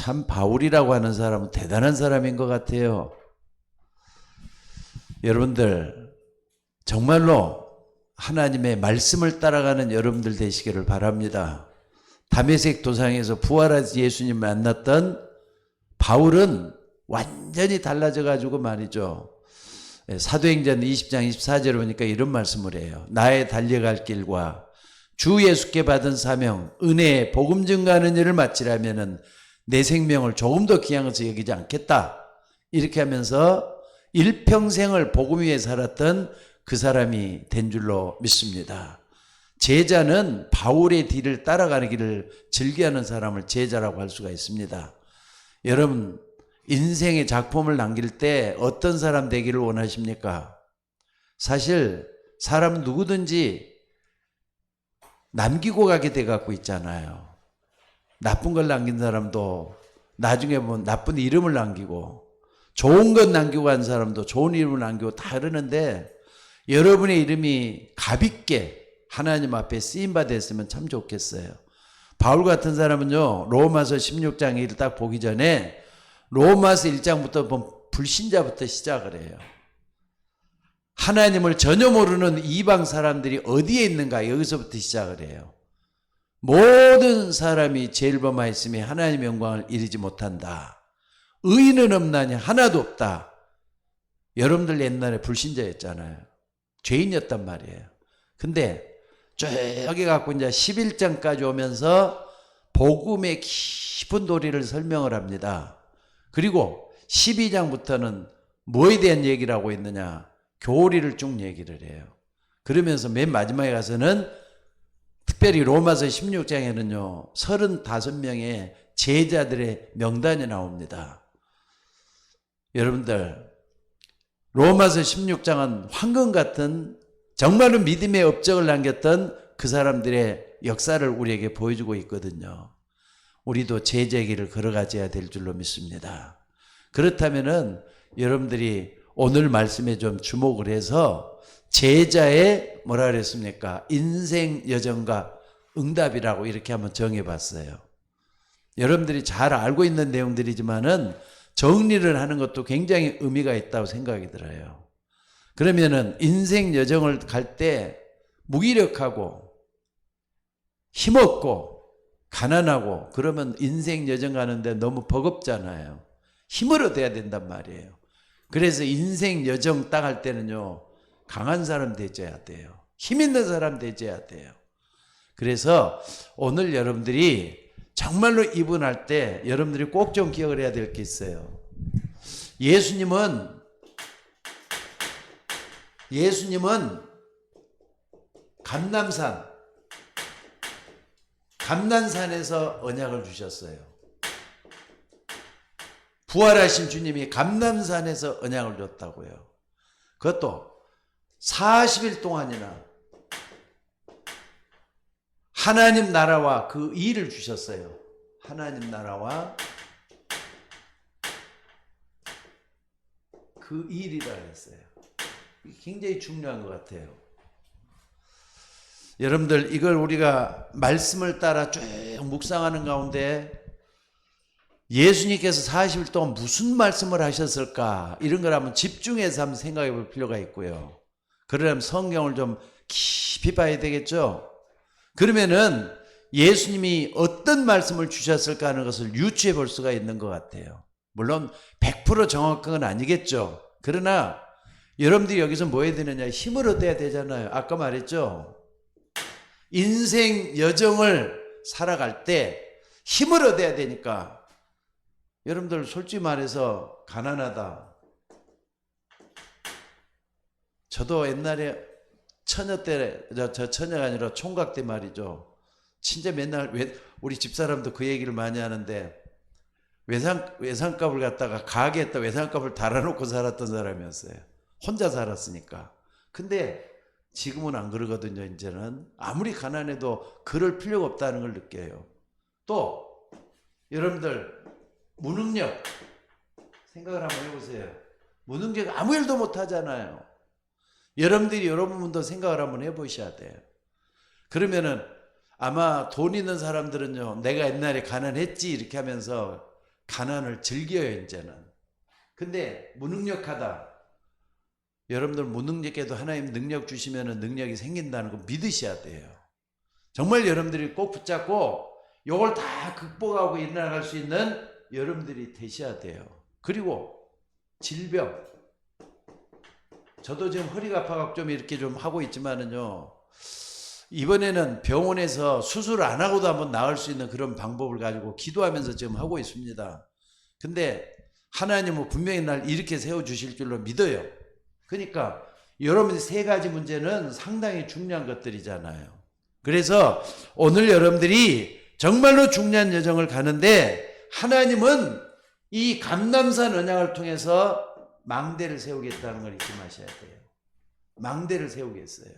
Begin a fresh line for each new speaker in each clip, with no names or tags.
참 바울이라고 하는 사람은 대단한 사람인 것 같아요. 여러분들 정말로 하나님의 말씀을 따라가는 여러분들 되시기를 바랍니다. 다메섹 도상에서 부활하신 예수님 만났던 바울은 완전히 달라져 가지고 말이죠. 사도행전 20장 24절에 보니까 이런 말씀을 해요. 나의 달려갈 길과 주 예수께 받은 사명, 은혜의 복음 증거하는 일을 마치려면은 내 생명을 조금 더 귀한 것을 여기지 않겠다. 이렇게 하면서 일평생을 복음 위에 살았던 그 사람이 된 줄로 믿습니다. 제자는 바울의 뒤를 따라가는 길을 즐겨하는 사람을 제자라고 할 수가 있습니다. 여러분 인생의 작품을 남길 때 어떤 사람 되기를 원하십니까? 사실 사람 누구든지 남기고 가게 돼 갖고 있잖아요. 나쁜 걸 남긴 사람도 나중에 보면 나쁜 이름을 남기고, 좋은 것 남기고 간 사람도 좋은 이름을 남기고 다 그러는데, 여러분의 이름이 값있게 하나님 앞에 쓰임받아 있으면 참 좋겠어요. 바울 같은 사람은요, 로마서 16장 1을 딱 보기 전에 로마서 1장부터 보면 불신자부터 시작을 해요. 하나님을 전혀 모르는 이방 사람들이 어디에 있는가, 여기서부터 시작을 해요. 모든 사람이 죄를 범하였으니 하나님의 영광을 이루지 못한다. 의인은 없나니 하나도 없다. 여러분들 옛날에 불신자였잖아요. 죄인이었단 말이에요. 근데 저기 갖고 이제 11장까지 오면서 복음의 깊은 도리를 설명을 합니다. 그리고 12장부터는 뭐에 대한 얘기를 하고 있느냐, 교리를 쭉 얘기를 해요. 그러면서 맨 마지막에 가서는 특별히 로마서 16장에는요 35명의 제자들의 명단이 나옵니다. 여러분들 로마서 16장은 황금 같은 정말로 믿음의 업적을 남겼던 그 사람들의 역사를 우리에게 보여주고 있거든요. 우리도 제자의 길을 걸어가야 될 줄로 믿습니다. 그렇다면은 여러분들이 오늘 말씀에 좀 주목을 해서 제자의 뭐라 그랬습니까? 인생 여정과 응답이라고 이렇게 한번 정해봤어요. 여러분들이 잘 알고 있는 내용들이지만은 정리를 하는 것도 굉장히 의미가 있다고 생각이 들어요. 그러면은 인생 여정을 갈 때 무기력하고 힘없고 가난하고 그러면 인생 여정 가는데 너무 버겁잖아요. 힘을 얻어야 된단 말이에요. 그래서 인생 여정 딱 할 때는요 강한 사람 되져야 돼요. 힘 있는 사람 되져야 돼요. 그래서 오늘 여러분들이 정말로 이분할 때 여러분들이 꼭 좀 기억을 해야 될 게 있어요. 예수님은 감남산에서 언약을 주셨어요. 부활하신 주님이 감남산에서 언약을 줬다고요. 그것도 40일 동안이나 하나님 나라와 그 일을 주셨어요. 하나님 나라와 그 일이라 했어요. 굉장히 중요한 것 같아요. 여러분들 이걸 우리가 말씀을 따라 쭉 묵상하는 가운데 예수님께서 40일 동안 무슨 말씀을 하셨을까, 이런 걸 한번 집중해서 한번 생각해 볼 필요가 있고요. 그러려면 성경을 좀 깊이 봐야 되겠죠. 그러면은 예수님이 어떤 말씀을 주셨을까 하는 것을 유추해 볼 수가 있는 것 같아요. 물론 100% 정확한 건 아니겠죠. 그러나 여러분들이 여기서 뭐 해야 되느냐, 힘을 얻어야 되잖아요. 아까 말했죠. 인생 여정을 살아갈 때 힘을 얻어야 되니까, 여러분들 솔직히 말해서 가난하다. 저도 옛날에 처녀 때, 저 처녀가 아니라 총각 때 말이죠. 진짜 맨날 우리 집사람도 그 얘기를 많이 하는데 외상값을 갖다가 가게에다 외상값을 달아놓고 살았던 사람이었어요. 혼자 살았으니까. 근데 지금은 안 그러거든요. 이제는 아무리 가난해도 그럴 필요가 없다는 걸 느껴요. 또 여러분들 무능력 생각을 한번 해보세요. 무능력 아무 일도 못하잖아요. 여러분들이 여러분도 생각을 한번 해보셔야 돼요. 그러면은 아마 돈 있는 사람들은요, 내가 옛날에 가난했지 이렇게 하면서 가난을 즐겨요, 이제는. 근데 무능력하다. 여러분들 무능력해도 하나님 능력 주시면 능력이 생긴다는 거 믿으셔야 돼요. 정말 여러분들이 꼭 붙잡고 이걸 다 극복하고 일어나갈 수 있는 여러분들이 되셔야 돼요. 그리고 질병. 저도 지금 허리가 아파서 좀 이렇게 좀 하고 있지만은요, 이번에는 병원에서 수술을 안 하고도 한번 나을 수 있는 그런 방법을 가지고 기도하면서 지금 하고 있습니다. 근데 하나님은 분명히 날 이렇게 세워주실 줄로 믿어요. 그러니까 여러분의 세 가지 문제는 상당히 중요한 것들이잖아요. 그래서 오늘 여러분들이 정말로 중요한 여정을 가는데 하나님은 이 감람산 언약을 통해서 망대를 세우겠다는 걸 잊지 마셔야 돼요. 망대를 세우겠어요.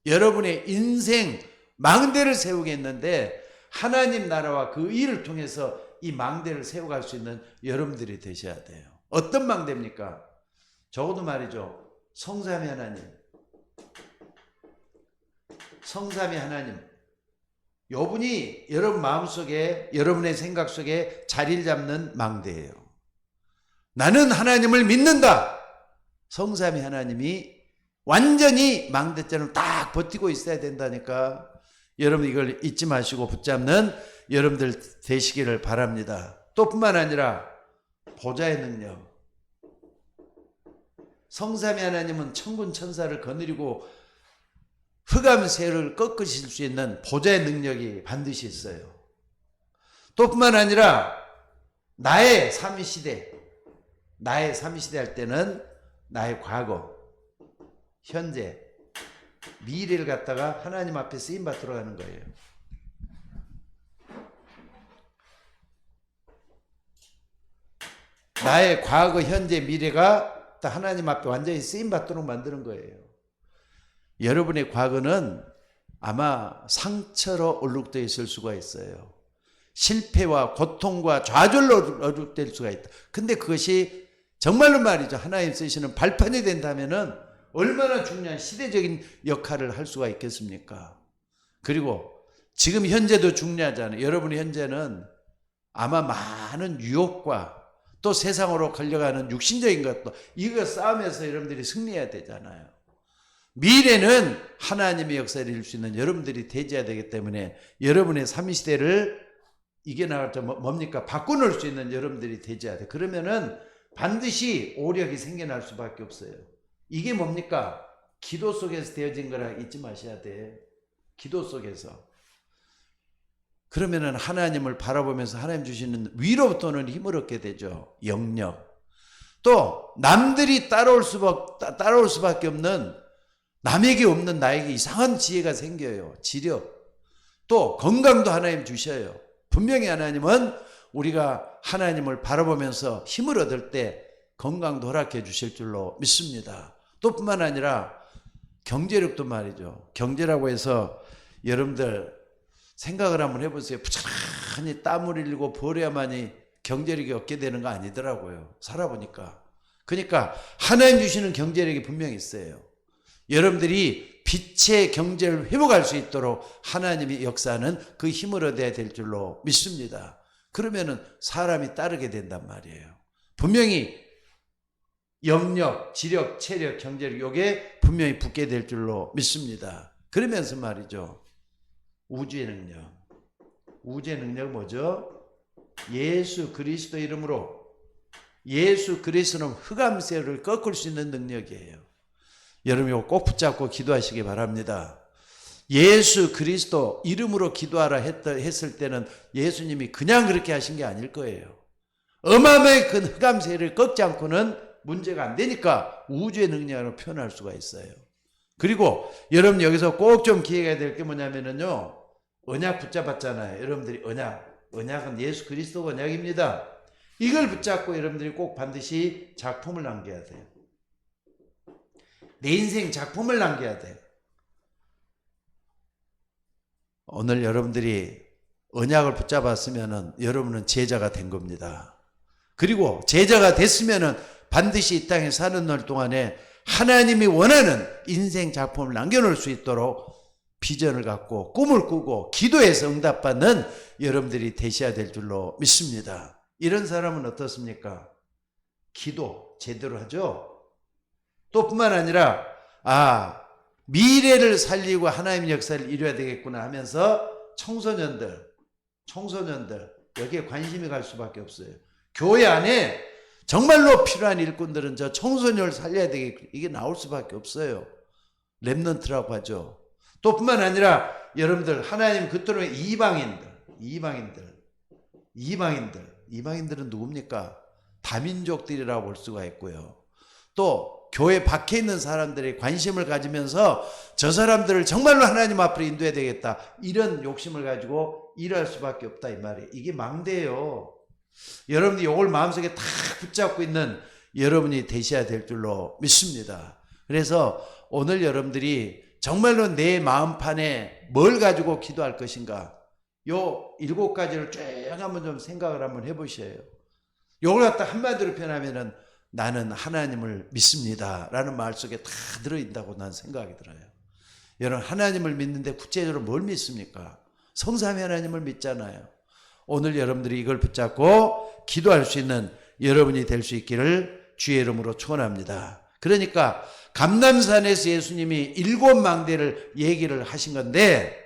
여러분의 인생 망대를 세우겠는데 하나님 나라와 그 일을 통해서 이 망대를 세워갈 수 있는 여러분들이 되셔야 돼요. 어떤 망대입니까? 적어도 말이죠. 성삼위 하나님. 성삼위 하나님. 요분이 여러분 마음속에, 여러분의 생각 속에 자리를 잡는 망대예요. 나는 하나님을 믿는다. 성삼위 하나님이 완전히 망대처럼 딱 버티고 있어야 된다니까. 여러분 이걸 잊지 마시고 붙잡는 여러분들 되시기를 바랍니다. 또 뿐만 아니라 보좌의 능력. 성삼위 하나님은 천군 천사를 거느리고 흑암세를 꺾으실 수 있는 보좌의 능력이 반드시 있어요. 또 뿐만 아니라 나의 삼위시대, 나의 삼위시대 할 때는 나의 과거, 현재, 미래를 갖다가 하나님 앞에 쓰임받도록 하는 거예요. 나의 과거, 현재, 미래가 하나님 앞에 완전히 쓰임받도록 만드는 거예요. 여러분의 과거는 아마 상처로 얼룩되어 있을 수가 있어요. 실패와 고통과 좌절로 얼룩될 수가 있다. 근데 그것이 정말로 말이죠. 하나님 쓰시는 발판이 된다면은 얼마나 중요한 시대적인 역할을 할 수가 있겠습니까? 그리고 지금 현재도 중요하잖아요. 여러분의 현재는 아마 많은 유혹과 또 세상으로 걸려가는 육신적인 것도 이거 싸움에서 여러분들이 승리해야 되잖아요. 미래는 하나님의 역사를 이룰 수 있는 여러분들이 되어야 되기 때문에 여러분의 삼위시대를 이겨나갈 때 뭡니까? 바꿔놓을 수 있는 여러분들이 되어야 돼. 그러면은 반드시 오력이 생겨날 수밖에 없어요. 이게 뭡니까? 기도 속에서 되어진 거라 잊지 마셔야 돼. 기도 속에서. 그러면은 하나님을 바라보면서 하나님 주시는 위로부터는 힘을 얻게 되죠. 영력. 또 남들이 따라올 수밖에 없는, 남에게 없는 나에게 이상한 지혜가 생겨요. 지력. 또 건강도 하나님 주셔요. 분명히 하나님은 우리가 하나님을 바라보면서 힘을 얻을 때 건강도 허락해 주실 줄로 믿습니다. 또 뿐만 아니라 경제력도 말이죠. 경제라고 해서 여러분들 생각을 한번 해보세요. 부지런히 땀을 흘리고 벌어야만이 경제력이 얻게 되는 거 아니더라고요. 살아보니까. 그러니까 하나님 주시는 경제력이 분명히 있어요. 여러분들이 빛의 경제를 회복할 수 있도록 하나님의 역사는 그 힘을 얻어야 될 줄로 믿습니다. 그러면은 사람이 따르게 된단 말이에요. 분명히 영력, 지력, 체력, 경제력 요게 분명히 붙게 될 줄로 믿습니다. 그러면서 말이죠. 우주의 능력. 우주의 능력은 뭐죠? 예수 그리스도 이름으로, 예수 그리스도는 흑암세를 꺾을 수 있는 능력이에요. 여러분 이거 꼭 붙잡고 기도하시기 바랍니다. 예수 그리스도 이름으로 기도하라 했을 때는 예수님이 그냥 그렇게 하신 게 아닐 거예요. 어마어마하게 큰 흑암세를 꺾지 않고는 문제가 안 되니까 우주의 능력으로 표현할 수가 있어요. 그리고 여러분 여기서 꼭 좀 기회가 될 게 뭐냐면요. 언약 붙잡았잖아요. 여러분들이 언약은 예수 그리스도 언약입니다. 이걸 붙잡고 여러분들이 꼭 반드시 작품을 남겨야 돼요. 내 인생 작품을 남겨야 돼요. 오늘 여러분들이 언약을 붙잡았으면 여러분은 제자가 된 겁니다. 그리고 제자가 됐으면 반드시 이 땅에 사는 날 동안에 하나님이 원하는 인생 작품을 남겨놓을 수 있도록 비전을 갖고 꿈을 꾸고 기도해서 응답받는 여러분들이 되셔야 될 줄로 믿습니다. 이런 사람은 어떻습니까? 기도 제대로 하죠. 또 뿐만 아니라 미래를 살리고 하나님의 역사를 이루어야 되겠구나 하면서 청소년들 여기에 관심이 갈 수밖에 없어요. 교회 안에 정말로 필요한 일꾼들은 저 청소년을 살려야 되겠고 이게 나올 수밖에 없어요. 렘넌트라고 하죠. 또 뿐만 아니라 여러분들 하나님 그토록 이방인들은 누굽니까? 다민족들이라고 볼 수가 있고요. 또 교회 밖에 있는 사람들이 관심을 가지면서 저 사람들을 정말로 하나님 앞으로 인도해야 되겠다 이런 욕심을 가지고 일할 수밖에 없다 이 말이에요. 이게 망대예요. 여러분이 이걸 마음속에 다 붙잡고 있는 여러분이 되셔야 될 줄로 믿습니다. 그래서 오늘 여러분들이 정말로 내 마음판에 뭘 가지고 기도할 것인가 요 7가지를 쭉 한번 좀 생각을 한번 해보셔요. 요걸 갖다 한마디로 표현하면은 나는 하나님을 믿습니다 라는 말 속에 다 들어있다고 난 생각이 들어요. 여러분 하나님을 믿는데 구체적으로 뭘 믿습니까? 성삼위 하나님을 믿잖아요. 오늘 여러분들이 이걸 붙잡고 기도할 수 있는 여러분이 될 수 있기를 주의 이름으로 축원합니다. 그러니까 감람산에서 예수님이 7망대를 얘기를 하신 건데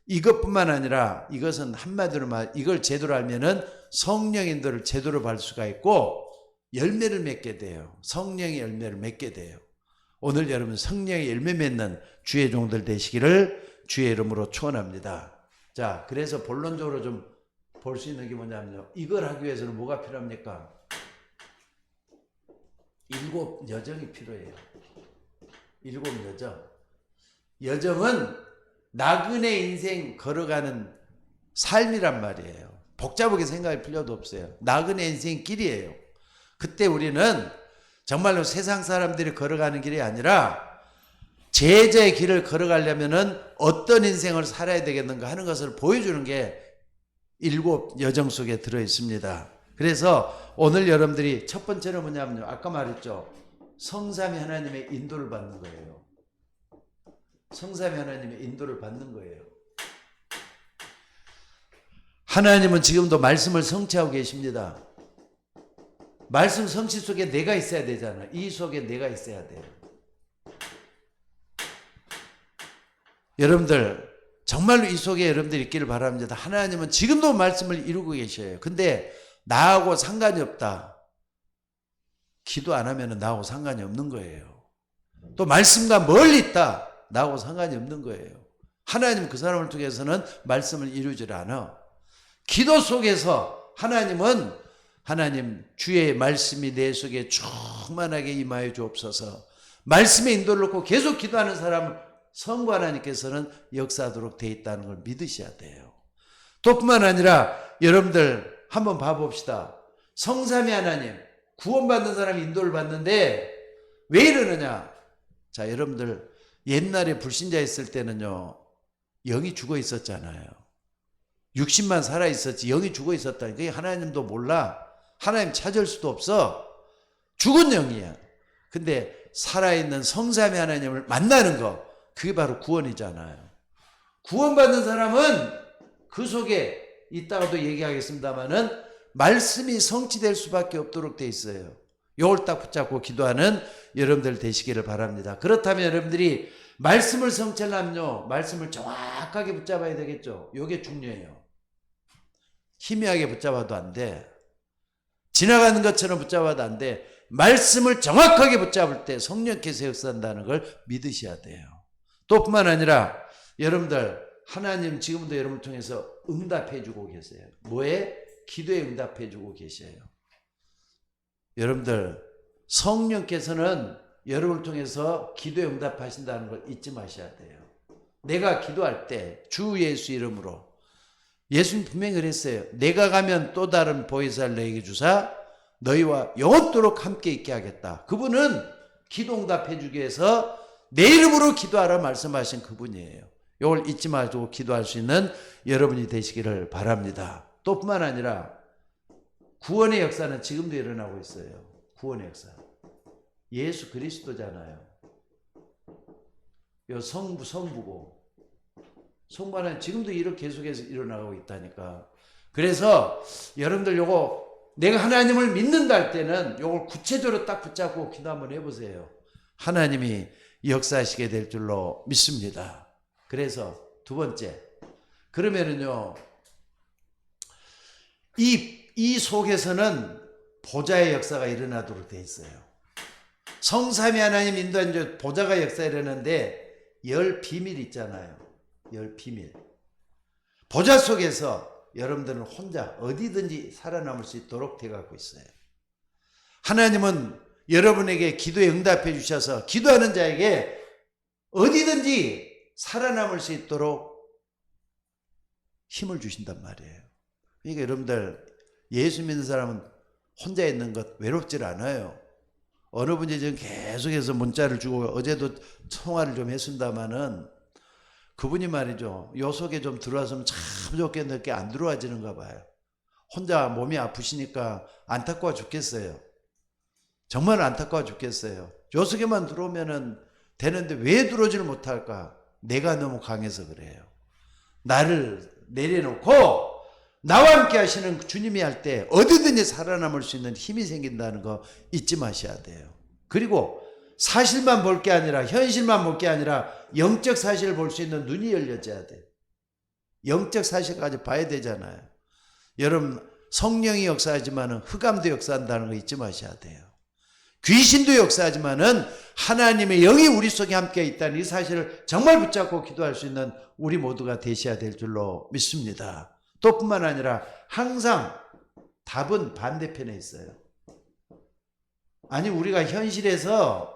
이것뿐만 아니라 이것은 한마디로 말 이걸 제대로 알면은 성령인들을 제대로 볼 수가 있고 열매를 맺게 돼요. 성령의 열매를 맺게 돼요. 오늘 여러분 성령의 열매 맺는 주의 종들 되시기를 주의 이름으로 축원합니다. 자, 그래서 본론적으로 좀 볼 수 있는 게 뭐냐면요. 이걸 하기 위해서는 뭐가 필요합니까? 7 여정이 필요해요. 7 여정. 여정은 나그네 인생 걸어가는 삶이란 말이에요. 복잡하게 생각할 필요도 없어요. 나그네 인생 길이에요. 그때 우리는 정말로 세상 사람들이 걸어가는 길이 아니라 제자의 길을 걸어가려면은 어떤 인생을 살아야 되겠는가 하는 것을 보여주는 게 7 여정 속에 들어 있습니다. 그래서 오늘 여러분들이 첫 번째는 뭐냐면요. 아까 말했죠. 성삼위 하나님의 인도를 받는 거예요. 성삼위 하나님의 인도를 받는 거예요. 하나님은 지금도 말씀을 성취하고 계십니다. 말씀 성취 속에 내가 있어야 되잖아요. 이 속에 내가 있어야 돼요. 여러분들 정말로 이 속에 여러분들이 있기를 바랍니다. 하나님은 지금도 말씀을 이루고 계셔요. 근데 나하고 상관이 없다. 기도 안 하면 나하고 상관이 없는 거예요. 또 말씀과 멀리 있다. 나하고 상관이 없는 거예요. 하나님 그 사람을 통해서는 말씀을 이루질 않아. 기도 속에서 하나님 주의 말씀이 내 속에 충만하게 임하여 주옵소서. 말씀의 인도를 놓고 계속 기도하는 사람을 성부 하나님께서는 역사하도록 되어 있다는 걸 믿으셔야 돼요. 또 뿐만 아니라 여러분들 한번 봐봅시다. 성삼위 하나님 구원받는 사람이 인도를 받는데 왜 이러느냐. 자, 여러분들 옛날에 불신자 있을 때는요 영이 죽어 있었잖아요. 육신만 살아 있었지 영이 죽어 있었다. 그게 하나님도 몰라. 하나님 찾을 수도 없어. 죽은 영이야. 근데 살아있는 성삼위 하나님을 만나는 거 그게 바로 구원이잖아요. 구원받는 사람은 그 속에 이따가도 얘기하겠습니다마는 말씀이 성취될 수밖에 없도록 돼 있어요. 요걸 딱 붙잡고 기도하는 여러분들 되시기를 바랍니다. 그렇다면 여러분들이 말씀을 성취하려면요 말씀을 정확하게 붙잡아야 되겠죠. 요게 중요해요. 희미하게 붙잡아도 안 돼. 지나가는 것처럼 붙잡아도 안 돼. 말씀을 정확하게 붙잡을 때 성령께서 역사한다는 걸 믿으셔야 돼요. 또 뿐만 아니라 여러분들 하나님 지금도 여러분을 통해서 응답해 주고 계세요. 뭐에? 기도에 응답해 주고 계셔요. 여러분들 성령께서는 여러분을 통해서 기도에 응답하신다는 걸 잊지 마셔야 돼요. 내가 기도할 때 주 예수 이름으로 예수님 분명히 그랬어요. 내가 가면 또 다른 보혜사를 너에게 주사 너희와 영원토록 함께 있게 하겠다. 그분은 기도 응답해 주기 위해서 내 이름으로 기도하라 말씀하신 그분이에요. 이걸 잊지 마시고 기도할 수 있는 여러분이 되시기를 바랍니다. 또 뿐만 아니라 구원의 역사는 지금도 일어나고 있어요. 구원의 역사. 예수 그리스도잖아요. 요 성부고 성부 하나님 지금도 이렇게 계속해서 일어나고 있다니까. 그래서 여러분들 요거 내가 하나님을 믿는다 할 때는 이걸 구체적으로 딱 붙잡고 기도 한번 해보세요. 하나님이 역사하시게 될 줄로 믿습니다. 그래서 두 번째, 그러면은요, 이 속에서는 보좌의 역사가 일어나도록 돼 있어요. 성삼위 하나님 인도한 보좌가 역사 일어나는데 열 비밀 있잖아요. 열 비밀. 보좌 속에서 여러분들은 혼자 어디든지 살아남을 수 있도록 되어가고 있어요. 하나님은 여러분에게 기도에 응답해 주셔서 기도하는 자에게 어디든지 살아남을 수 있도록 힘을 주신단 말이에요. 그러니까 여러분들 예수 믿는 사람은 혼자 있는 것 외롭질 않아요. 어느 분이 지금 계속해서 문자를 주고 어제도 통화를 좀 했습니다마는 그분이 말이죠. 요 속에 좀 들어왔으면 참 좋겠는데 안 들어와지는가 봐요. 혼자 몸이 아프시니까 안타까워 죽겠어요. 정말 안타까워 죽겠어요. 요 속에만 들어오면은 되는데 왜 들어오지를 못할까? 내가 너무 강해서 그래요. 나를 내려놓고 나와 함께 하시는 주님이 할 때 어디든지 살아남을 수 있는 힘이 생긴다는 거 잊지 마셔야 돼요. 그리고 사실만 볼 게 아니라 현실만 볼 게 아니라 영적 사실을 볼 수 있는 눈이 열려져야 돼요. 영적 사실까지 봐야 되잖아요. 여러분 성령이 역사하지만 흑암도 역사한다는 거 잊지 마셔야 돼요. 귀신도 역사하지만은 하나님의 영이 우리 속에 함께 있다는 이 사실을 정말 붙잡고 기도할 수 있는 우리 모두가 되셔야 될 줄로 믿습니다. 또 뿐만 아니라 항상 답은 반대편에 있어요. 아니 우리가 현실에서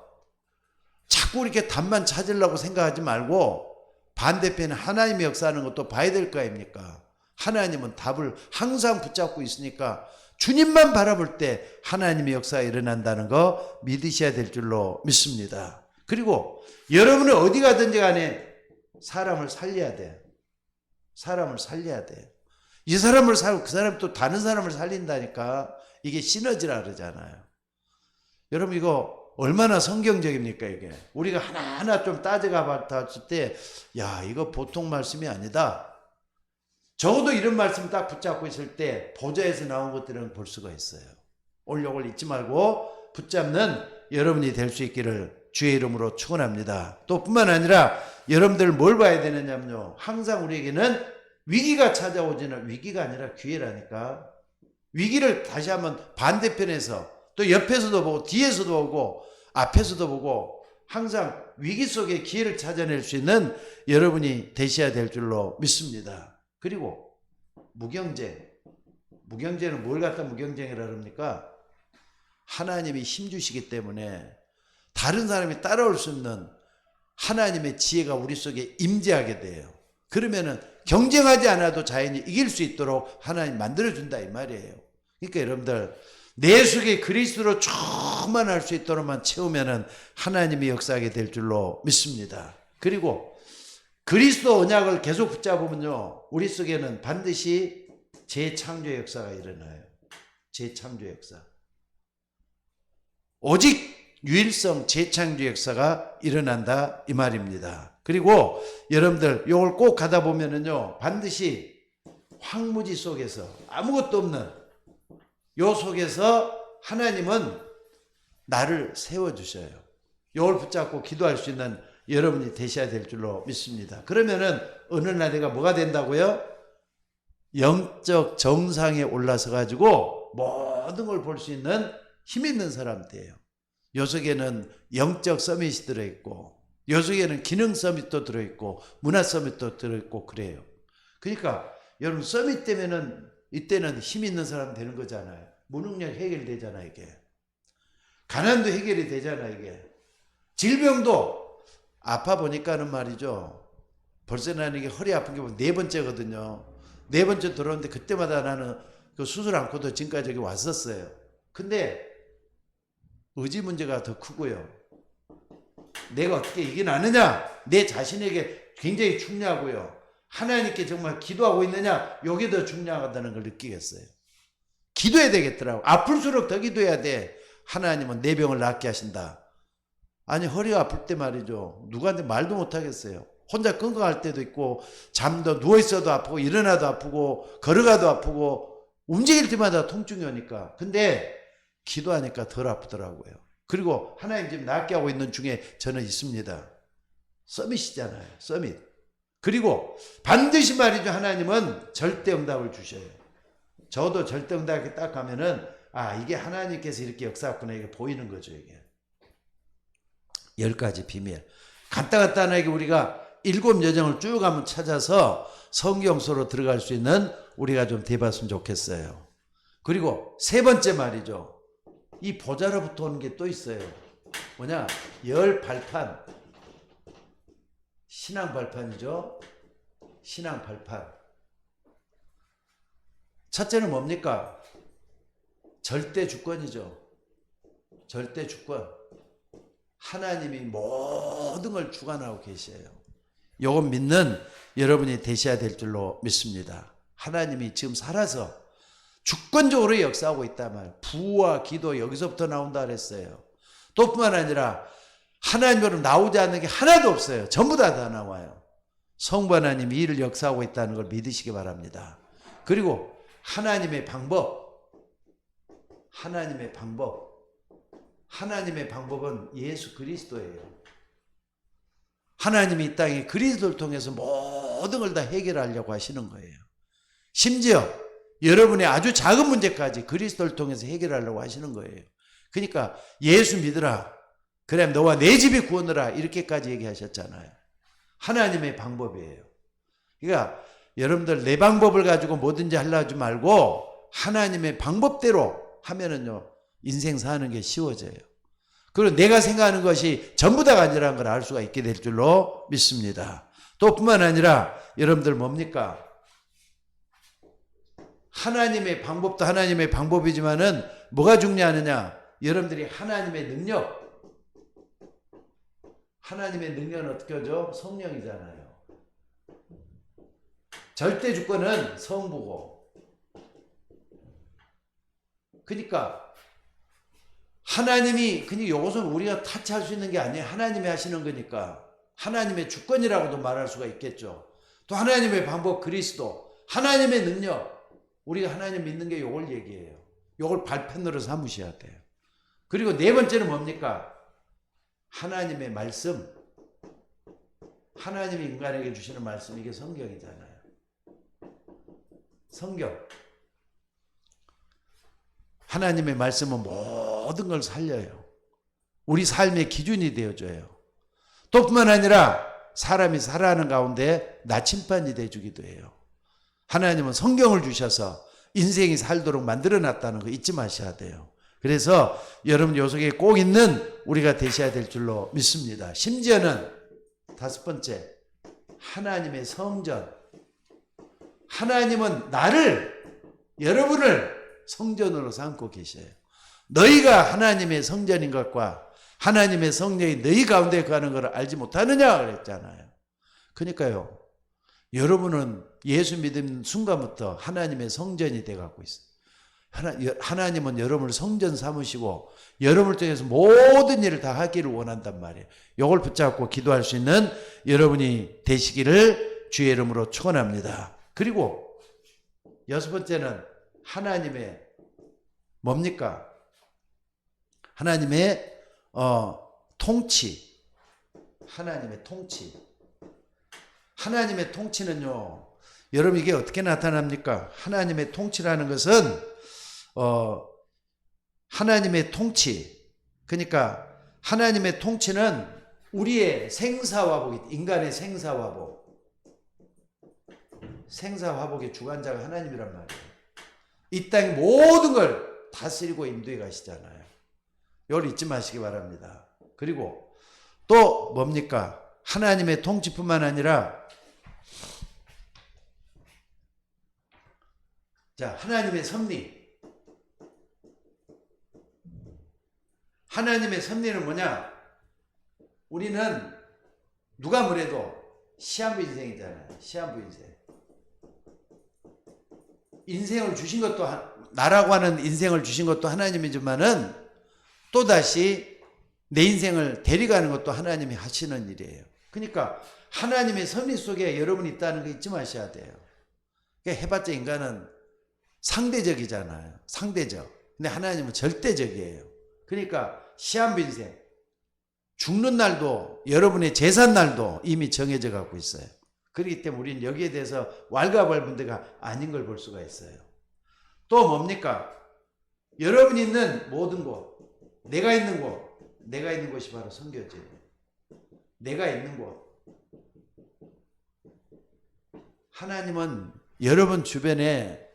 자꾸 이렇게 답만 찾으려고 생각하지 말고 반대편에 하나님의 역사하는 것도 봐야 될 거 아닙니까? 하나님은 답을 항상 붙잡고 있으니까 주님만 바라볼 때 하나님의 역사가 일어난다는 거 믿으셔야 될 줄로 믿습니다. 그리고 여러분은 어디 가든지 간에 사람을 살려야 돼요. 사람을 살려야 돼요. 이 사람을 살고 그 사람이 또 다른 사람을 살린다니까 이게 시너지라 그러잖아요. 여러분 이거 얼마나 성경적입니까 이게. 우리가 하나하나 좀 따져가 봤을 때 야 이거 보통 말씀이 아니다. 적어도 이런 말씀 딱 붙잡고 있을 때 보좌에서 나온 것들은 볼 수가 있어요. 오늘 이걸 잊지 말고 붙잡는 여러분이 될 수 있기를 주의 이름으로 축원합니다. 또 뿐만 아니라 여러분들 뭘 봐야 되느냐면요. 항상 우리에게는 위기가 찾아오지는 위기가 아니라 기회라니까. 위기를 다시 한번 반대편에서 또 옆에서도 보고 뒤에서도 보고 앞에서도 보고 항상 위기 속에 기회를 찾아낼 수 있는 여러분이 되셔야 될 줄로 믿습니다. 그리고 무경쟁. 무경쟁은 뭘 갖다 무경쟁이라 그럽니까? 하나님이 힘 주시기 때문에 다른 사람이 따라올 수 없는 하나님의 지혜가 우리 속에 임재하게 돼요. 그러면은 경쟁하지 않아도 자연히 이길 수 있도록 하나님 만들어준다 이 말이에요. 그러니까 여러분들 내 속에 그리스도로 충만할 수 있도록만 채우면은 하나님이 역사하게 될 줄로 믿습니다. 그리고 그리스도 언약을 계속 붙잡으면요. 우리 속에는 반드시 재창조의 역사가 일어나요. 재창조 역사. 오직 유일성 재창조 역사가 일어난다 이 말입니다. 그리고 여러분들 이걸 꼭 가다 보면은요. 반드시 황무지 속에서 아무것도 없는 요 속에서 하나님은 나를 세워주셔요. 이걸 붙잡고 기도할 수 있는 여러분이 되셔야 될 줄로 믿습니다. 그러면은 어느 날 내가 뭐가 된다고요? 영적 정상에 올라서 가지고 모든 걸 볼 수 있는 힘 있는 사람 돼요. 요 속에는 영적 서밋이 들어있고 요 속에는 기능 서밋도 들어있고 문화 서밋도 들어있고 그래요. 그러니까 여러분 서밋 때면은 이때는 힘 있는 사람 되는 거잖아요. 무능력 해결되잖아 이게. 가난도 해결이 되잖아 이게. 질병도 아파 보니까는 말이죠. 벌써 나는 이게 허리 아픈 게 네 번째거든요. 네 번째 들어오는데 그때마다 나는 그 수술 않고도 지금까지 여기 왔었어요. 근데 의지 문제가 더 크고요. 내가 어떻게 이겨나느냐? 내 자신에게 굉장히 중요하고요. 하나님께 정말 기도하고 있느냐? 이게 더 중요하다는 걸 느끼겠어요. 기도해야 되겠더라고. 아플수록 더 기도해야 돼. 하나님은 내 병을 낫게 하신다. 아니 허리가 아플 때 말이죠. 누구한테 말도 못하겠어요. 혼자 끙끙할 때도 있고 잠도 누워있어도 아프고 일어나도 아프고 걸어가도 아프고 움직일 때마다 통증이 오니까. 근데 기도하니까 덜 아프더라고요. 그리고 하나님 지금 낫게 하고 있는 중에 저는 있습니다. 서밋이잖아요. 서밋. 그리고 반드시 말이죠. 하나님은 절대 응답을 주셔요. 저도 절대 응답이 딱 가면은 이게 하나님께서 이렇게 역사했구나 이게 보이는 거죠. 이게 10가지 비밀. 간단하게 우리가 7 여정을 쭉 한번 찾아서 성경서로 들어갈 수 있는 우리가 좀 돼봤으면 좋겠어요. 그리고 세 번째 말이죠. 이 보좌로부터 오는 게 또 있어요. 뭐냐? 열 발판. 신앙 발판이죠. 신앙 발판. 첫째는 뭡니까? 절대 주권이죠. 절대 주권. 하나님이 모든 걸 주관하고 계셔요. 요건 믿는 여러분이 되셔야 될 줄로 믿습니다. 하나님이 지금 살아서 주권적으로 역사하고 있단 말이에요. 부와 기도 여기서부터 나온다 그랬어요. 또 뿐만 아니라 하나님으로 나오지 않는 게 하나도 없어요. 전부 다 나와요. 성부 하나님이 이를 역사하고 있다는 걸 믿으시기 바랍니다. 그리고 하나님의 방법. 하나님의 방법은 예수 그리스도예요. 하나님이 이 땅에 그리스도를 통해서 모든 걸 다 해결하려고 하시는 거예요. 심지어 여러분의 아주 작은 문제까지 그리스도를 통해서 해결하려고 하시는 거예요. 그러니까 예수 믿으라. 그래 너와 내 집이 구원하라. 이렇게까지 얘기하셨잖아요. 하나님의 방법이에요. 그러니까 여러분들 내 방법을 가지고 뭐든지 하려고 하지 말고 하나님의 방법대로 하면은요 인생 사는 게 쉬워져요. 그리고 내가 생각하는 것이 전부 다가 아니라는 걸 알 수가 있게 될 줄로 믿습니다. 또 뿐만 아니라 여러분들 뭡니까? 하나님의 방법도 하나님의 방법이지만은 뭐가 중요하느냐? 여러분들이 하나님의 능력은 어떻게 하죠? 성령이잖아요. 절대 주권은 성부고. 그러니까 하나님이 그냥 이것은 우리가 타치할 수 있는 게 아니에요. 하나님이 하시는 거니까 하나님의 주권이라고도 말할 수가 있겠죠. 또 하나님의 방법 그리스도, 하나님의 능력. 우리가 하나님 믿는 게 이걸 얘기해요. 이걸 발판으로 삼으셔야 돼요. 그리고 네 번째는 뭡니까? 하나님의 말씀. 하나님이 인간에게 주시는 말씀, 이게 성경이잖아요. 성경. 하나님의 말씀은 모든 걸 살려요. 우리 삶의 기준이 되어줘요. 또 뿐만 아니라 사람이 살아가는 가운데 나침반이 되어주기도 해요. 하나님은 성경을 주셔서 인생이 살도록 만들어놨다는 거 잊지 마셔야 돼요. 그래서 여러분 요 속에 꼭 있는 우리가 되셔야 될 줄로 믿습니다. 심지어는 5번째, 하나님의 성전. 하나님은 여러분을 성전으로 삼고 계셔요. 너희가 하나님의 성전인 것과 하나님의 성령이 너희 가운데 가는 것을 알지 못하느냐 그랬잖아요. 그러니까요. 여러분은 예수 믿는 순간부터 하나님의 성전이 돼가고 있어요. 하나님은 여러분을 성전 삼으시고 여러분을 통해서 모든 일을 다 하기를 원한단 말이에요. 이걸 붙잡고 기도할 수 있는 여러분이 되시기를 주의 이름으로 축원합니다. 그리고 6번째는 하나님의 뭡니까? 하나님의 통치. 하나님의 통치. 하나님의 통치는요. 여러분 이게 어떻게 나타납니까? 하나님의 통치라는 것은 하나님의 통치. 그러니까 하나님의 통치는 우리의 생사화복, 인간의 생사화복. 생사화복의 주관자가 하나님이란 말이에요. 이 땅의 모든 걸 다스리고 인도해 가시잖아요. 이걸 잊지 마시기 바랍니다. 그리고 또 뭡니까? 하나님의 통치뿐만 아니라 하나님의 섭리. 하나님의 섭리는 뭐냐? 우리는 누가 뭐래도 시한부 인생이잖아요. 시한부 인생. 인생을 주신 것도 나라고 하는 인생을 주신 것도 하나님이지만은 또다시 내 인생을 데려가는 것도 하나님이 하시는 일이에요. 그러니까 하나님의 섭리 속에 여러분이 있다는 거 잊지 마셔야 돼요. 그러니까 해봤자 인간은 상대적이잖아요. 상대적. 근데 하나님은 절대적이에요. 그러니까 시한부 인생, 죽는 날도 여러분의 재산 날도 이미 정해져 갖고 있어요. 그렇기 때문에 우리는 여기에 대해서 왈가왈부가 아닌 걸 볼 수가 있어요. 또 뭡니까? 여러분이 있는 모든 곳, 내가 있는 곳이 바로 선교지예요. 내가 있는 곳. 하나님은 여러분 주변에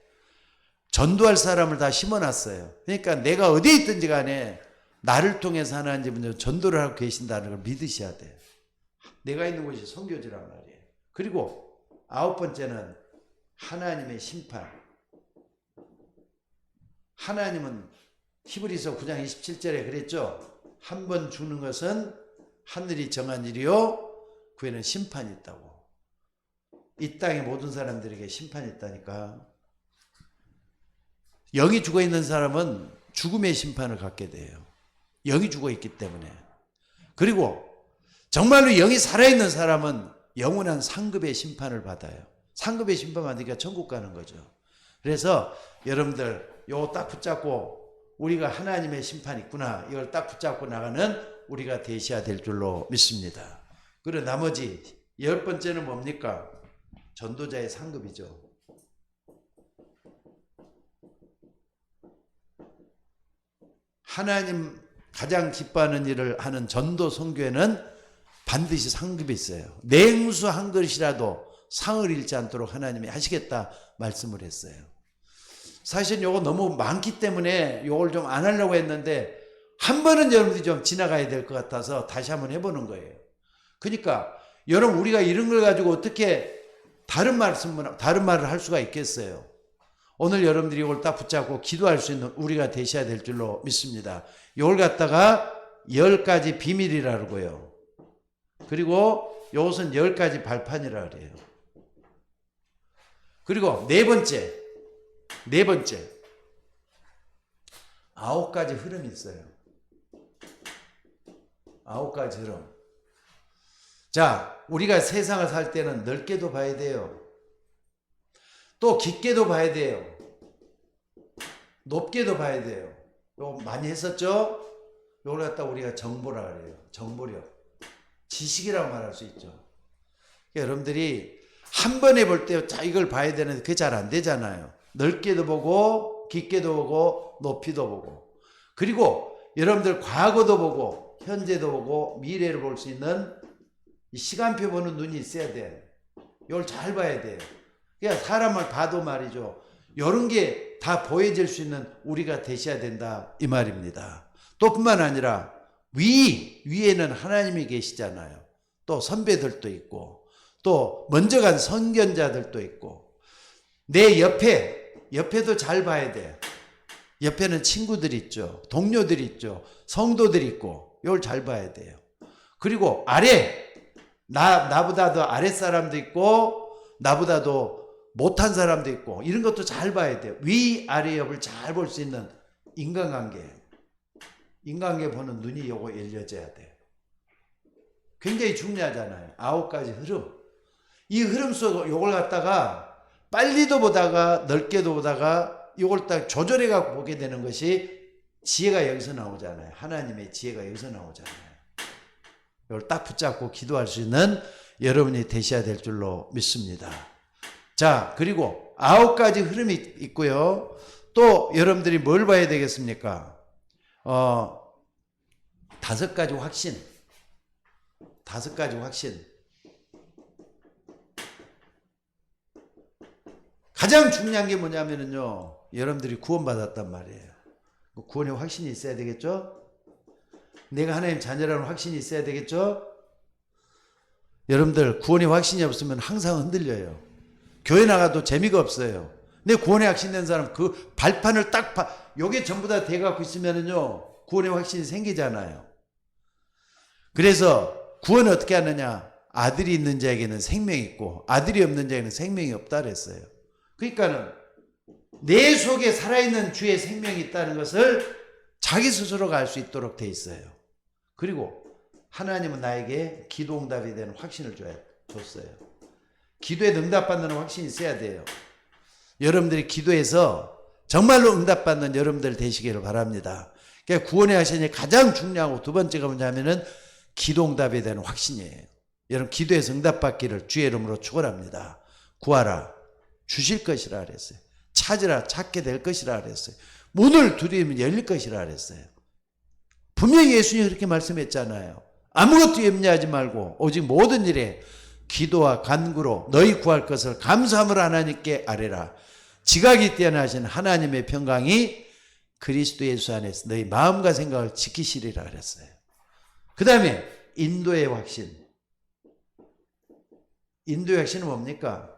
전도할 사람을 다 심어놨어요. 그러니까 내가 어디에 있든지 간에 나를 통해서 하나님은 전도를 하고 계신다는 걸 믿으셔야 돼요. 내가 있는 곳이 선교지란 말이에요. 그리고 9번째는 하나님의 심판. 하나님은 히브리서 9장 27절에 그랬죠. 한 번 죽는 것은 하늘이 정한 일이요, 그 후에는 심판이 있다고. 이 땅의 모든 사람들에게 심판이 있다니까. 영이 죽어있는 사람은 죽음의 심판을 갖게 돼요. 영이 죽어있기 때문에. 그리고 정말로 영이 살아있는 사람은 영원한 상급의 심판을 받아요. 상급의 심판 받으니까 천국 가는 거죠. 그래서 여러분들 요거 딱 붙잡고 우리가 하나님의 심판이 있구나, 이걸 딱 붙잡고 나가는 우리가 되셔야 될 줄로 믿습니다. 그리고 나머지 10번째는 뭡니까? 전도자의 상급이죠. 하나님 가장 기뻐하는 일을 하는 전도 선교에는 반드시 상급이 있어요. 냉수 한 그릇이라도 상을 잃지 않도록 하나님이 하시겠다 말씀을 했어요. 사실 요거 너무 많기 때문에 요걸 좀 안 하려고 했는데 한 번은 여러분들이 좀 지나가야 될 것 같아서 다시 한번 해보는 거예요. 그러니까 여러분, 우리가 이런 걸 가지고 어떻게 다른 말을 할 수가 있겠어요? 오늘 여러분들이 이걸 딱 붙잡고 기도할 수 있는 우리가 되셔야 될 줄로 믿습니다. 이걸 갖다가 10가지 비밀이라고요. 그리고 이것은 10가지 발판이라 그래요. 그리고 네 번째 9가지 흐름이 있어요. 9가지 흐름. 자, 우리가 세상을 살 때는 넓게도 봐야 돼요. 또 깊게도 봐야 돼요. 높게도 봐야 돼요. 이거 많이 했었죠? 이걸 갖다 우리가 정보라 그래요. 정보력. 지식이라고 말할 수 있죠. 그러니까 여러분들이 한 번에 볼 때 자, 이걸 봐야 되는데 그게 잘 안 되잖아요. 넓게도 보고 깊게도 보고 높이도 보고, 그리고 여러분들 과거도 보고 현재도 보고 미래를 볼 수 있는 이 시간표 보는 눈이 있어야 돼. 이걸 잘 봐야 돼요. 그러니까 사람을 봐도 말이죠, 이런 게 다 보여질 수 있는 우리가 되셔야 된다 이 말입니다. 또 뿐만 아니라 위에는 하나님이 계시잖아요. 또 선배들도 있고 또 먼저 간 선견자들도 있고, 내 옆에도 잘 봐야 돼. 옆에는 친구들이 있죠, 동료들이 있죠, 성도들이 있고, 이걸 잘 봐야 돼요. 그리고 아래, 나보다도 아랫사람도 있고 나보다도 못한 사람도 있고, 이런 것도 잘 봐야 돼요. 위아래 옆을 잘 볼 수 있는 인간관계 보는 눈이 요거 열려져야 돼요. 굉장히 중요하잖아요. 9가지 흐름. 이 흐름 속 요걸 갖다가 빨리도 보다가 넓게도 보다가 요걸 딱 조절해 갖고 보게 되는 것이 지혜가 여기서 나오잖아요. 하나님의 지혜가 여기서 나오잖아요. 이걸 딱 붙잡고 기도할 수 있는 여러분이 되셔야 될 줄로 믿습니다. 자, 그리고 9가지 흐름이 있고요. 또 여러분들이 뭘 봐야 되겠습니까? 5가지 확신. 5가지 확신. 가장 중요한 게 뭐냐면요, 여러분들이 구원받았단 말이에요. 구원의 확신이 있어야 되겠죠? 내가 하나님 자녀라는 확신이 있어야 되겠죠? 여러분들 구원의 확신이 없으면 항상 흔들려요. 교회 나가도 재미가 없어요. 내 구원의 확신 된 사람 그 발판을 딱 요게 전부 다 돼갖고 있으면은요, 구원의 확신이 생기잖아요. 그래서 구원을 어떻게 하느냐? 아들이 있는 자에게는 생명이 있고 아들이 없는 자에게는 생명이 없다 그랬어요. 그러니까는 내 속에 살아있는 주의 생명이 있다는 것을 자기 스스로가 알 수 있도록 돼 있어요. 그리고 하나님은 나에게 기도 응답이 되는 확신을 줬어요. 기도에 응답받는 확신이 있어야 돼요. 여러분들이 기도해서 정말로 응답받는 여러분들 되시기를 바랍니다. 그러니까 구원의 하신이 가장 중요하고 두 번째가 뭐냐면은 기도응답에 대한 확신이에요. 여러분 기도에서 응답받기를 주의 이름으로 축원합니다. 구하라 주실 것이라 그랬어요. 찾으라 찾게 될 것이라 그랬어요. 문을 두드리면 열릴 것이라 그랬어요. 분명히 예수님이 그렇게 말씀했잖아요. 아무것도 염려하지 말고 오직 모든 일에 기도와 간구로 너희 구할 것을 감사함으로 하나님께 아뢰라. 지각이 뛰어나신 하나님의 평강이 그리스도 예수 안에서 너희 마음과 생각을 지키시리라 그랬어요. 그 다음에 인도의 확신. 인도의 확신은 뭡니까?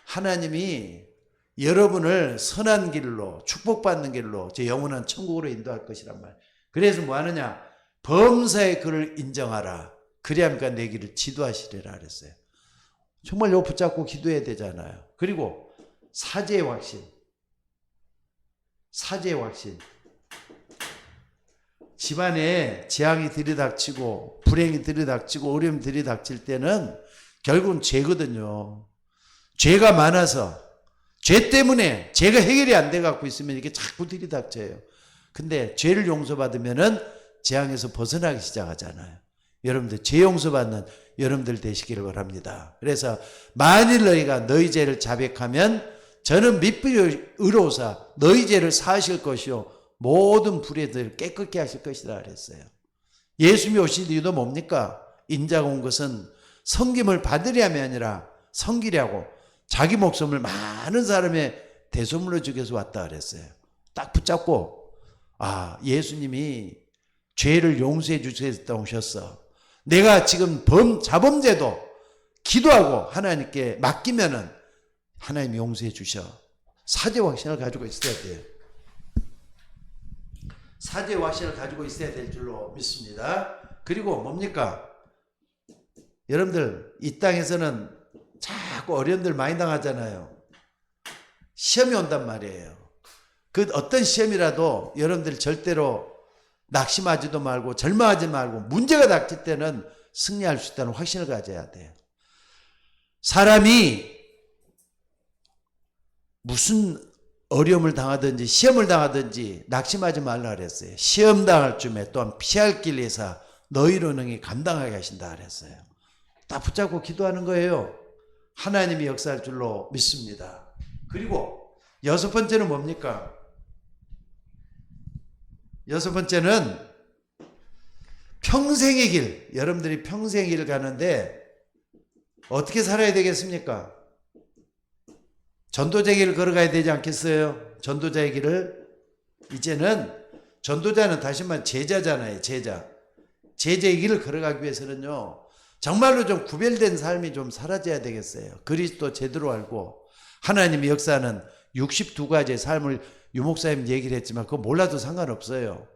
하나님이 여러분을 선한 길로 축복받는 길로 제 영원한 천국으로 인도할 것이란 말. 그래서 뭐 하느냐? 범사의 그를 인정하라. 그리하니까 내 길을 지도하시리라 그랬어요. 정말 요 붙잡고 기도해야 되잖아요. 그리고 사죄의 확신. 사죄의 확신. 집안에 재앙이 들이닥치고 불행이 들이닥치고 어려움이 들이닥칠 때는 결국은 죄거든요. 죄가 많아서 죄 때문에 죄가 해결이 안 돼 갖고 있으면 이게 자꾸 들이닥쳐요. 근데 죄를 용서받으면은 재앙에서 벗어나기 시작하잖아요. 여러분들 죄 용서받는 여러분들 되시기를 바랍니다. 그래서 만일 너희가 너희 죄를 자백하면 저는 mid불이 의로우사 너희 죄를 사하실 것이요 모든 불의를 깨끗게 하실 것이다 그랬어요. 예수님이 오신 이유도 뭡니까? 인자가 온 것은 섬김을 받으려함이 아니라 섬기려고 자기 목숨을 많은 사람의 대소물로 주기 위해서 왔다 그랬어요. 딱 붙잡고 예수님이 죄를 용서해 주시겠다 오셨어. 내가 지금 자범죄도 기도하고 하나님께 맡기면은 하나님이 용서해 주셔. 사죄 확신을 가지고 있어야 돼요. 사죄 확신을 가지고 있어야 될 줄로 믿습니다. 그리고 뭡니까? 여러분들 이 땅에서는 자꾸 어려움들 많이 당하잖아요. 시험이 온단 말이에요. 그 어떤 시험이라도 여러분들 절대로 낙심하지도 말고 절망하지 말고 문제가 닥칠 때는 승리할 수 있다는 확신을 가져야 돼요. 사람이 무슨 어려움을 당하든지 시험을 당하든지 낙심하지 말라 그랬어요. 시험 당할 쯤에 또한 피할 길에서 너희로 능히 감당하게 하신다 그랬어요. 딱 붙잡고 기도하는 거예요. 하나님이 역사할 줄로 믿습니다. 그리고 여섯 번째는 뭡니까? 여섯 번째는 평생의 길. 여러분들이 평생의 길을 가는데 어떻게 살아야 되겠습니까? 전도자의 길을 걸어가야 되지 않겠어요? 전도자의 길을. 이제는 전도자는 다시 말해 제자잖아요. 제자. 제자의 길을 걸어가기 위해서는요. 정말로 좀 구별된 삶이 좀 사라져야 되겠어요. 그리스도 제대로 알고 하나님의 역사는 62가지의 삶을 유목사님 얘기를 했지만 그거 몰라도 상관없어요.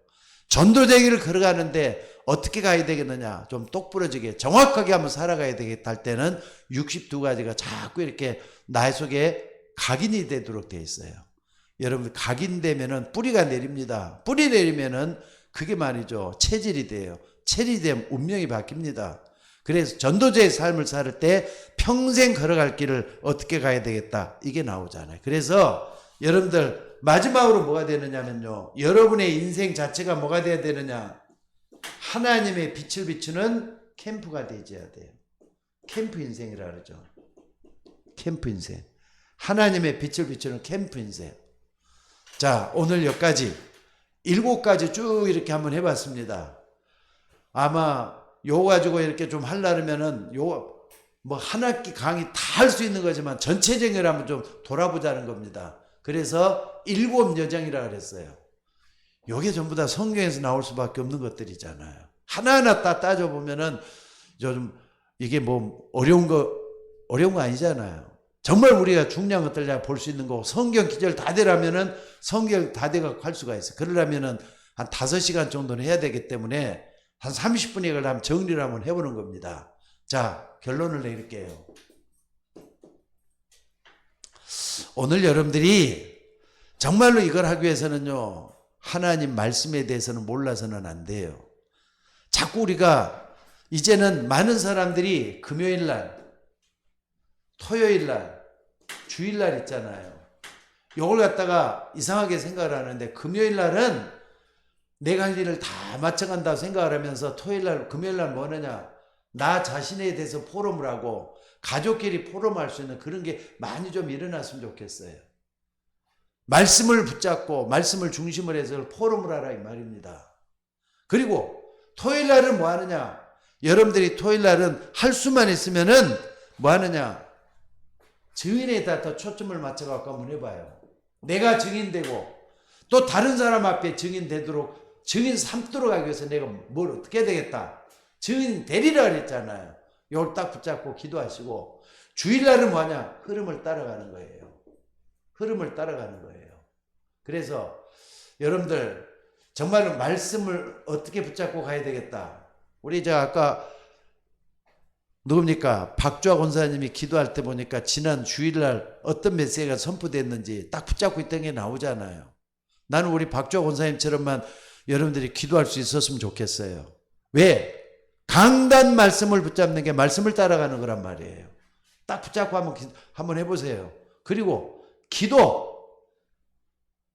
전도자의 길을 걸어가는데 어떻게 가야 되겠느냐? 좀 똑부러지게 정확하게 한번 살아가야 되겠다 할 때는 62가지가 자꾸 이렇게 나의 속에 각인이 되도록 되어 있어요. 여러분 각인되면은 뿌리가 내립니다. 뿌리 내리면은 그게 말이죠. 체질이 돼요. 체질이 되면 운명이 바뀝니다. 그래서 전도자의 삶을 살 때 평생 걸어갈 길을 어떻게 가야 되겠다. 이게 나오잖아요. 그래서 여러분들 마지막으로 뭐가 되느냐면요. 여러분의 인생 자체가 뭐가 돼야 되느냐. 하나님의 빛을 비추는 캠프가 되어야 돼요. 캠프 인생이라 그러죠. 캠프 인생. 하나님의 빛을 비추는 캠프 인생. 자, 오늘 여기까지 7가지 쭉 이렇게 한번 해봤습니다. 아마 요거 가지고 이렇게 좀 하려면은 뭐 한 학기 강의 다 할 수 있는 거지만 전체적으로 한번 좀 돌아보자는 겁니다. 그래서 7여정이라 그랬어요. 요게 전부 다 성경에서 나올 수밖에 없는 것들이잖아요. 하나하나 따져보면은 좀 이게 뭐 어려운 거 아니잖아요. 정말 우리가 중요한 것들 볼 수 있는 거 성경 기절 다 되라면은 성경 다 돼가 할 수가 있어요. 그러려면은 한 5시간 정도는 해야 되기 때문에 한 30분에 이걸 한번 정리를 한번 해보는 겁니다. 자, 결론을 내릴게요. 오늘 여러분들이 정말로 이걸 하기 위해서는요, 하나님 말씀에 대해서는 몰라서는 안 돼요. 자꾸 우리가 이제는 많은 사람들이 금요일 날, 토요일 날, 주일 날 있잖아요. 요걸 갖다가 이상하게 생각을 하는데 금요일 날은 내가 할 일을 다 마쳐간다고 생각을 하면서 토요일 날, 금요일 날 뭐 하느냐? 나 자신에 대해서 포럼을 하고 가족끼리 포럼할 수 있는 그런 게 많이 좀 일어났으면 좋겠어요. 말씀을 붙잡고 말씀을 중심으로 해서 포럼을 하라 이 말입니다. 그리고 토요일 날은 뭐 하느냐? 여러분들이 토요일 날은 할 수만 있으면은 뭐 하느냐? 증인에다 더 초점을 맞춰갖고 한번 해봐요. 내가 증인되고 또 다른 사람 앞에 증인되도록 증인 삼도록 하기 위해서 내가 뭘 어떻게 해야 되겠다. 증인 되리라 그랬잖아요. 이걸 딱 붙잡고 기도하시고 주일날은 뭐하냐? 흐름을 따라가는 거예요. 흐름을 따라가는 거예요. 그래서 여러분들 정말로 말씀을 어떻게 붙잡고 가야 되겠다. 우리 제가 아까 누굽니까? 박주아 권사님이 기도할 때 보니까 지난 주일날 어떤 메시지가 선포됐는지 딱 붙잡고 있던 게 나오잖아요. 나는 우리 박주아 권사님처럼만 여러분들이 기도할 수 있었으면 좋겠어요. 왜? 강단 말씀을 붙잡는 게 말씀을 따라가는 거란 말이에요. 딱 붙잡고 한번 해보세요. 그리고 기도.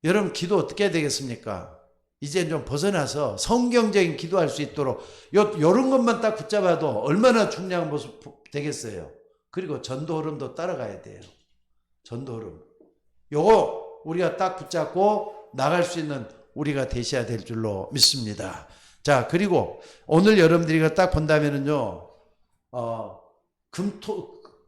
여러분 기도 어떻게 해야 되겠습니까? 이제 좀 벗어나서 성경적인 기도할 수 있도록 요런 것만 딱 붙잡아도 얼마나 중요한 모습 되겠어요. 그리고 전도 흐름도 따라가야 돼요. 전도 흐름. 요거 우리가 딱 붙잡고 나갈 수 있는 우리가 되셔야 될 줄로 믿습니다. 자, 그리고 오늘 여러분들이 딱 본다면은요,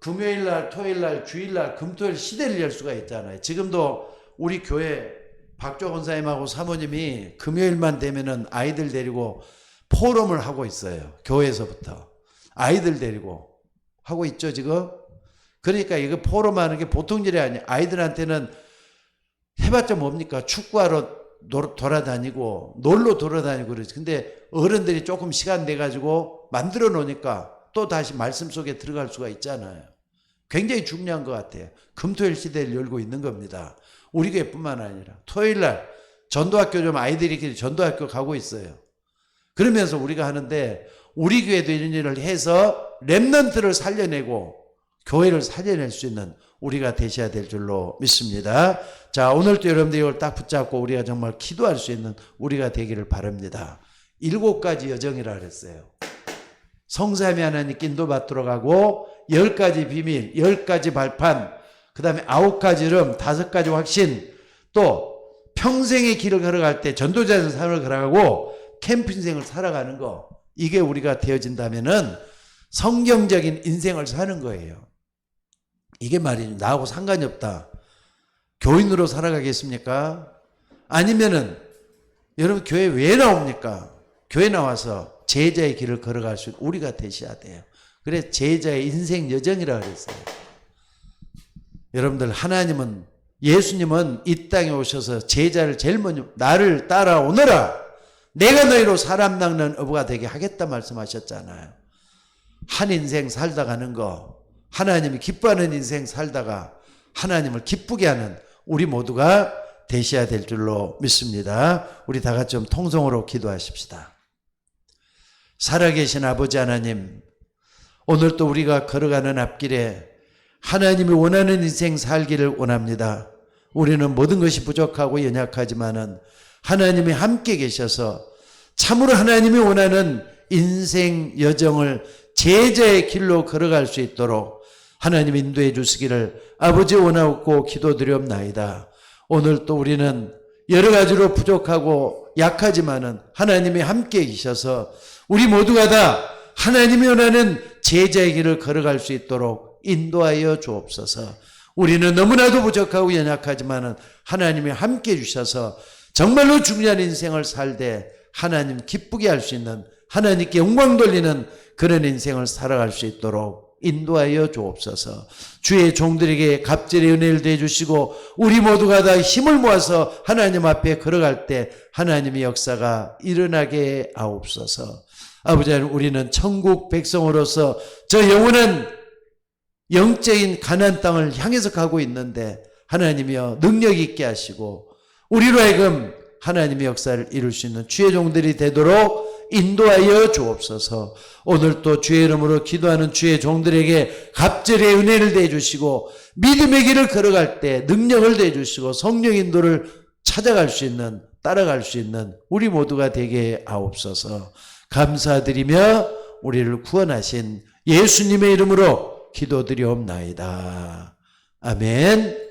금요일 날, 토요일 날, 주일 날, 금토일 시대를 열 수가 있잖아요. 지금도 우리 교회 박조 권사님하고 사모님이 금요일만 되면은 아이들 데리고 포럼을 하고 있어요. 교회에서부터. 아이들 데리고 하고 있죠, 지금? 그러니까 이거 포럼하는 게 보통 일이 아니에요. 아이들한테는 해봤자 뭡니까? 축구하러 돌아다니고 놀러 돌아다니고 그러지. 근데 어른들이 조금 시간 내가지고 만들어 놓으니까 또 다시 말씀 속에 들어갈 수가 있잖아요. 굉장히 중요한 것 같아요. 금토일 시대를 열고 있는 겁니다. 우리 교회뿐만 아니라 토요일 날 전도학교 좀 아이들이 전도학교 가고 있어요. 그러면서 우리가 하는데 우리 교회도 이런 일을 해서 렘넌트를 살려내고 교회를 살려낼 수 있는 우리가 되셔야 될 줄로 믿습니다. 자, 오늘도 여러분들이 이걸 딱 붙잡고 우리가 정말 기도할 수 있는 우리가 되기를 바랍니다. 7가지 여정이라 그랬어요. 성삼위 하나님께 인도받도록 하고 10가지 비밀, 10가지 발판, 그 다음에 9가지 이름, 5가지 확신, 또 평생의 길을 걸어갈 때 전도자의 삶을 걸어가고 캠프 인생을 살아가는 거, 이게 우리가 되어진다면은 성경적인 인생을 사는 거예요. 이게 말이죠. 나하고 상관이 없다. 교인으로 살아가겠습니까? 아니면은 여러분 교회 왜 나옵니까? 교회 나와서 제자의 길을 걸어갈 수 있는 우리가 되셔야 돼요. 그래서 제자의 인생 여정이라 그랬어요. 여러분들 하나님은 예수님은 이 땅에 오셔서 제자를 제일 먼저 나를 따라오너라. 내가 너희로 사람 낚는 어부가 되게 하겠다 말씀하셨잖아요. 한 인생 살다 가는 거, 하나님이 기뻐하는 인생 살다가 하나님을 기쁘게 하는 우리 모두가 되셔야 될 줄로 믿습니다. 우리 다 같이 좀 통성으로 기도하십시다. 살아계신 아버지 하나님, 오늘 또 우리가 걸어가는 앞길에 하나님이 원하는 인생 살기를 원합니다. 우리는 모든 것이 부족하고 연약하지만은 하나님이 함께 계셔서 참으로 하나님이 원하는 인생 여정을 제자의 길로 걸어갈 수 있도록 하나님 인도해 주시기를 아버지 원하옵고 기도드리옵나이다. 오늘 또 우리는 여러 가지로 부족하고 약하지만은 하나님이 함께 계셔서 우리 모두가 다 하나님이 원하는 제자의 길을 걸어갈 수 있도록 인도하여 주옵소서. 우리는 너무나도 부족하고 연약하지만은 하나님이 함께 해 주셔서 정말로 중요한 인생을 살되 하나님 기쁘게 할 수 있는, 하나님께 영광 돌리는 그런 인생을 살아갈 수 있도록 인도하여 주옵소서. 주의 종들에게 갑절의 은혜를 대주시고 우리 모두가 다 힘을 모아서 하나님 앞에 걸어갈 때 하나님의 역사가 일어나게 하옵소서. 아버지 하나님, 우리는 천국 백성으로서 저 영원한 영적인 가나안 땅을 향해서 가고 있는데 하나님이여 능력 있게 하시고 우리로 하여금 하나님의 역사를 이룰 수 있는 주의 종들이 되도록 인도하여 주옵소서. 오늘 또 주의 이름으로 기도하는 주의 종들에게 갑절의 은혜를 대주시고 믿음의 길을 걸어갈 때 능력을 대주시고 성령 인도를 찾아갈 수 있는, 따라갈 수 있는 우리 모두가 되게 하옵소서. 감사드리며 우리를 구원하신 예수님의 이름으로 기도드리옵나이다. 아멘.